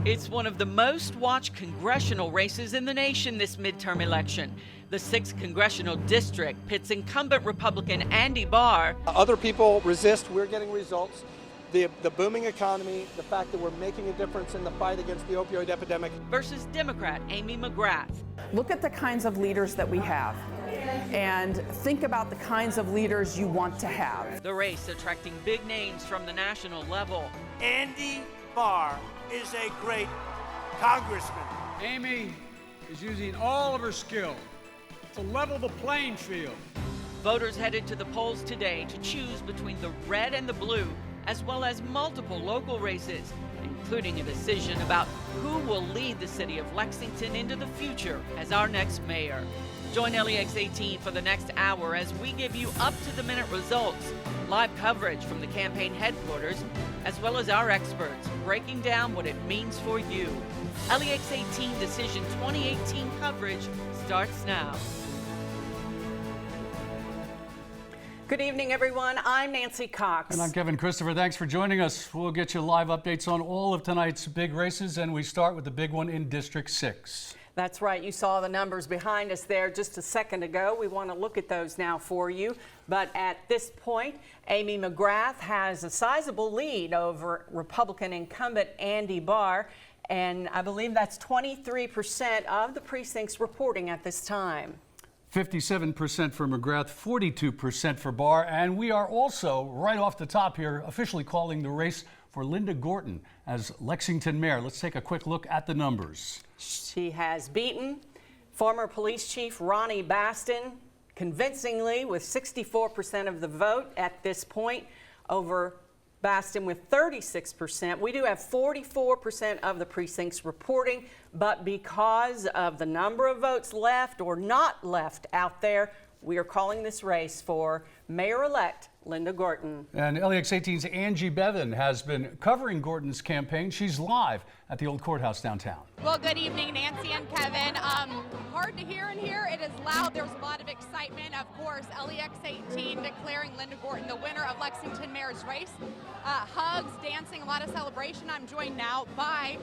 It's one of the most watched congressional races in the nation this midterm election. The 6th congressional district pits incumbent Republican Andy Barr. Other people resist, we're getting results. The booming economy, the fact that we're making a difference in the fight against the opioid epidemic. Versus Democrat Amy McGrath. Look at the kinds of leaders that we have and think about the kinds of leaders you want to have. The race attracting big names from the national level. Andy Barr is a great congressman. Amy is using all of her skill to level the playing field. Voters headed to the polls today to choose between the red and the blue, as well as multiple local races, including a decision about who will lead the city of Lexington into the future as our next mayor. Join LEX 18 for the next hour as we give you up-to-the-minute results, live coverage from the campaign headquarters, as well as our experts breaking down what it means for you. LEX 18 Decision 2018 coverage starts now. Good evening, everyone. I'm Nancy Cox. And I'm Kevin Christopher. Thanks for joining us. We'll get you live updates on all of tonight's big races, and we start with the big one in District 6. That's right. You saw the numbers behind us there just a second ago. We want to look at those now for you. But at this point, Amy McGrath has a sizable lead over Republican incumbent Andy Barr. And I believe that's 23% of the precincts reporting at this time. 57% for McGrath, 42% for Barr. And we are also, right off the top here, officially calling the race for Linda Gorton as Lexington mayor. Let's take a quick look at the numbers. She has beaten former police chief Ronnie Baston convincingly with 64% of the vote at this point over Baston with 36%. We do have 44% of the precincts reporting, but because of the number of votes left or not left out there, we are calling this race for Mayor-elect Linda Gorton. And LEX 18's Angie Bevan has been covering Gorton's campaign. She's live at the old courthouse downtown. Well, good evening, Nancy and Kevin. Hard to hear in here. It is loud. There's a lot of excitement. Of course, LEX 18 declaring Linda Gorton the winner of Lexington Mayor's race. Hugs, dancing, a lot of celebration. I'm joined now by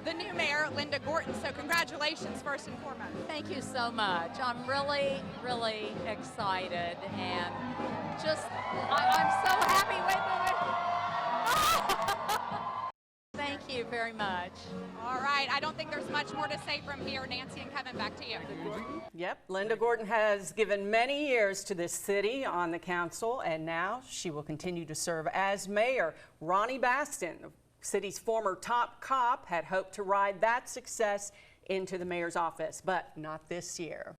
the new mayor, Linda Gorton. So congratulations, first and foremost. Thank you so much. I'm really, really excited, and just, I'm so happy with it. Thank you very much. All right, I don't think there's much more to say from here. Nancy and Kevin, back to you. Yep, Linda Gorton has given many years to this city on the council, and now she will continue to serve as mayor. Ronnie Baston, city's former top cop, had hoped to ride that success into the mayor's office, but not this year.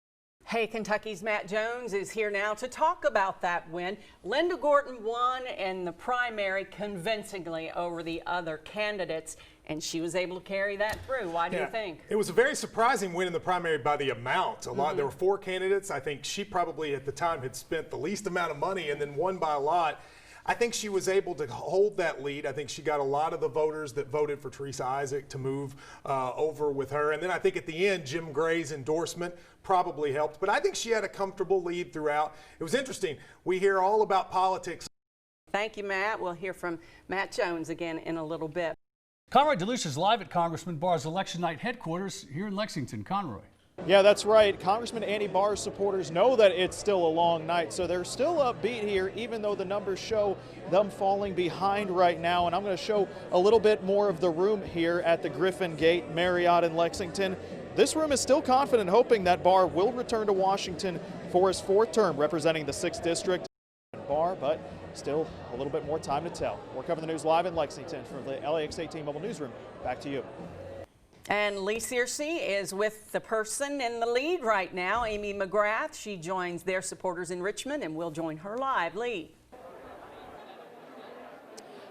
Hey, Kentucky's Matt Jones is here now to talk about that win. Linda Gorton won in the primary convincingly over the other candidates, and she was able to carry that through. Why do you think? It was a very surprising win in the primary by the amount. A lot. There were 4 candidates. I think she probably at the time had spent the least amount of money and then won by a lot. I think she was able to hold that lead. I think she got a lot of the voters that voted for Teresa Isaac to move over with her. And then I think at the end, Jim Gray's endorsement probably helped. But I think she had a comfortable lead throughout. It was interesting. We hear all about politics. Thank you, Matt. We'll hear from Matt Jones again in a little bit. Conroy DeLucia is live at Congressman Barr's election night headquarters here in Lexington. Conroy. Yeah, that's right. Congressman Andy Barr's supporters know that it's still a long night, so they're still upbeat here, even though the numbers show them falling behind right now. And I'm going to show a little bit more of the room here at the Griffin Gate Marriott in Lexington. This room is still confident, hoping that Barr will return to Washington for his 4th term representing the 6th District. Barr, but still a little bit more time to tell. We're covering the news live in Lexington from the LEX 18 Mobile Newsroom. Back to you. And Lee Searcy is with the person in the lead right now, Amy McGrath. She joins their supporters in Richmond, and we'll join her live. Lee.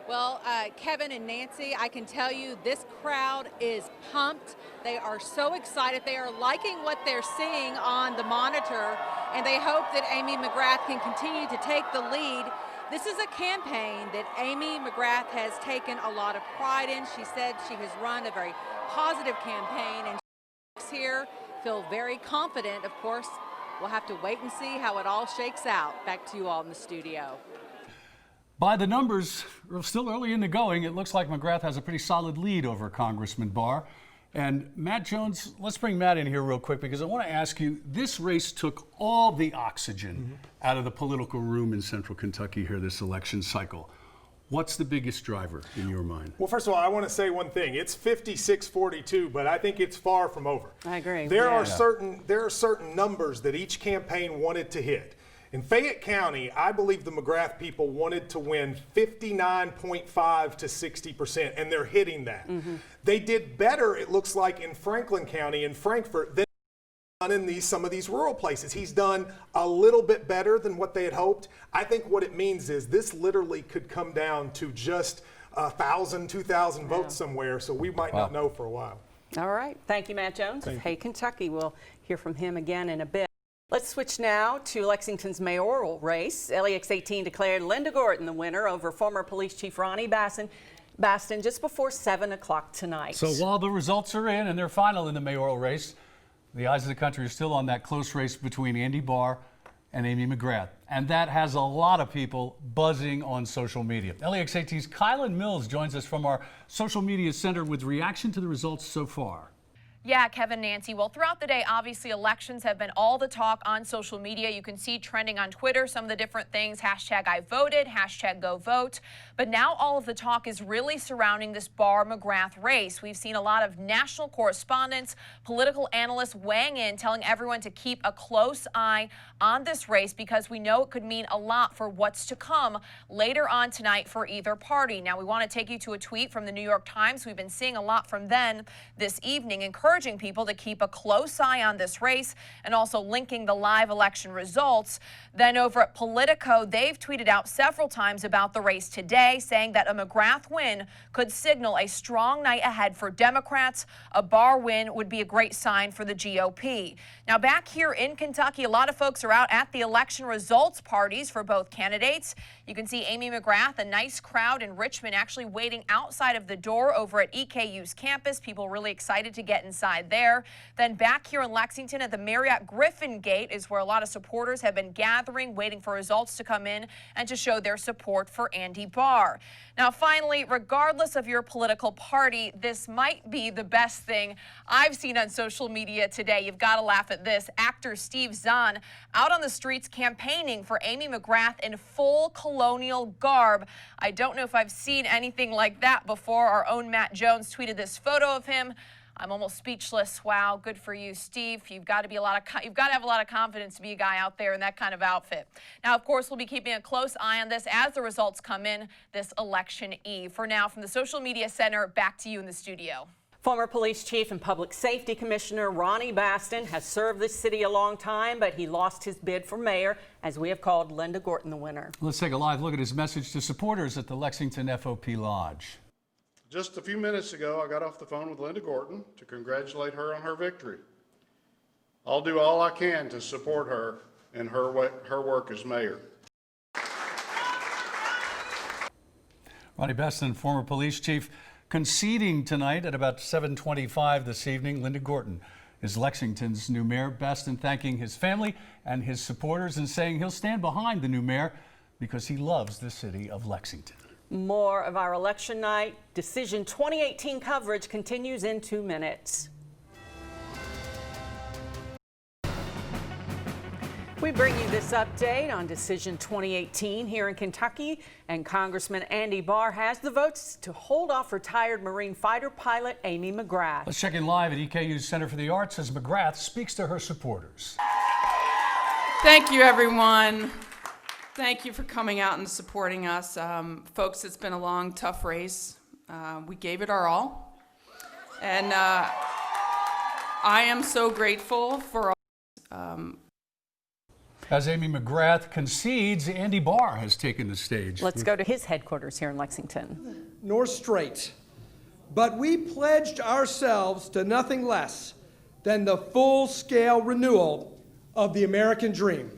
Well, Kevin and Nancy, I can tell you this crowd is pumped. They are so excited. They are liking what they're seeing on the monitor, and they hope that Amy McGrath can continue to take the lead. This is a campaign that Amy McGrath has taken a lot of pride in. She said she has run a very positive campaign, and she's here, feel very confident. Of course, we'll have to wait and see how it all shakes out. Back to you all in the studio. By the numbers, still early in the going, it looks like McGrath has a pretty solid lead over Congressman Barr. And Matt Jones, let's bring Matt in here real quick because I want to ask you, this race took all the oxygen out of the political room in central Kentucky here this election cycle. What's the biggest driver in your mind? Well, first of all, I want to say one thing. It's 56-42, but I think it's far from over. I agree. There are certain numbers that each campaign wanted to hit. In Fayette County, I believe the McGrath people wanted to win 59.5 to 60%, and they're hitting that. They did better, it looks like, in Franklin County, in Frankfort, than done in some of these rural places. He's done a little bit better than what they had hoped. I think what it means is this literally could come down to just 1,000, 2,000 votes somewhere, so we might not know for a while. All right. Thank you, Matt Jones. Hey, Kentucky. We'll hear from him again in a bit. Let's switch now to Lexington's mayoral race. LEX 18 declared Linda Gordon the winner over former police chief Ronnie Baston just before 7 o'clock tonight. So while the results are in and they're final in the mayoral race, the eyes of the country are still on that close race between Andy Barr and Amy McGrath. And that has a lot of people buzzing on social media. LEX 18's Kylan Mills joins us from our social media center with reaction to the results so far. Yeah, Kevin, Nancy. Well, throughout the day, obviously, elections have been all the talk on social media. You can see trending on Twitter some of the different things, hashtag I voted, hashtag go vote. But now all of the talk is really surrounding this Barr-McGrath race. We've seen a lot of national correspondents, political analysts weighing in, telling everyone to keep a close eye on this race because we know it could mean a lot for what's to come later on tonight for either party. Now, we want to take you to a tweet from the New York Times. We've been seeing a lot from them this evening, encouraging people to keep a close eye on this race and also linking the live election results. Then over at Politico, they've tweeted out several times about the race today, saying that a McGrath win could signal a strong night ahead for Democrats. A Barr win would be a great sign for the GOP. Now, back here in Kentucky, a lot of folks are out at the election results parties for both candidates. You can see Amy McGrath, a nice crowd in Richmond, actually waiting outside of the door over at EKU's campus. People really excited to get inside there. Then back here in Lexington at the Marriott Griffin Gate is where a lot of supporters have been gathering, waiting for results to come in and to show their support for Andy Barr. Now, finally, regardless of your political party, this might be the best thing I've seen on social media today. You've got to laugh at this. Actor Steve Zahn out on the streets campaigning for Amy McGrath in full colonial garb. I don't know if I've seen anything like that before. Our own Matt Jones tweeted this photo of him. I'm almost speechless. Wow, good for you, Steve. You've got to have a lot of confidence to be a guy out there in that kind of outfit. Now, of course, we'll be keeping a close eye on this as the results come in this election eve. For now, from the Social Media Center, back to you in the studio. Former police chief and public safety commissioner Ronnie Baston has served this city a long time, but he lost his bid for mayor, as we have called Linda Gordon the winner. Let's take a live look at his message to supporters at the Lexington FOP Lodge. Just a few minutes ago, I got off the phone with Linda Gordon to congratulate her on her victory. I'll do all I can to support her in her work as mayor. Ronnie Baston, former police chief, conceding tonight at about 7:25 this evening. Linda Gordon is Lexington's new mayor. Baston thanking his family and his supporters and saying he'll stand behind the new mayor because he loves the city of Lexington. More of our election night Decision 2018 coverage continues in 2 minutes. We bring you this update on Decision 2018 here in Kentucky, and Congressman Andy Barr has the votes to hold off retired Marine fighter pilot Amy McGrath. Let's check in live at EKU's Center for the Arts as McGrath speaks to her supporters. Thank you, everyone. Thank you for coming out and supporting us. Folks, it's been a long, tough race. We gave it our all. And I am so grateful for As Amy McGrath concedes, Andy Barr has taken the stage. Let's go to his headquarters here in Lexington. Nor straight, but we pledged ourselves to nothing less than the full-scale renewal of the American dream.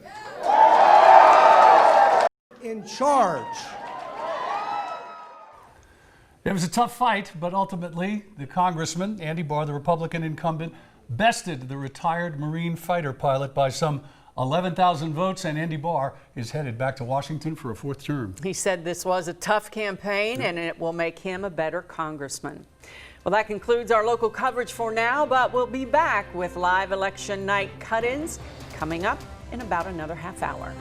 In charge. It was a tough fight, but ultimately the congressman, Andy Barr, the Republican incumbent, bested the retired Marine fighter pilot by some 11,000 votes, and Andy Barr is headed back to Washington for a 4th term. He said this was a tough campaign and it will make him a better congressman. Well, that concludes our local coverage for now, but we'll be back with live election night cut-ins coming up in about another half hour.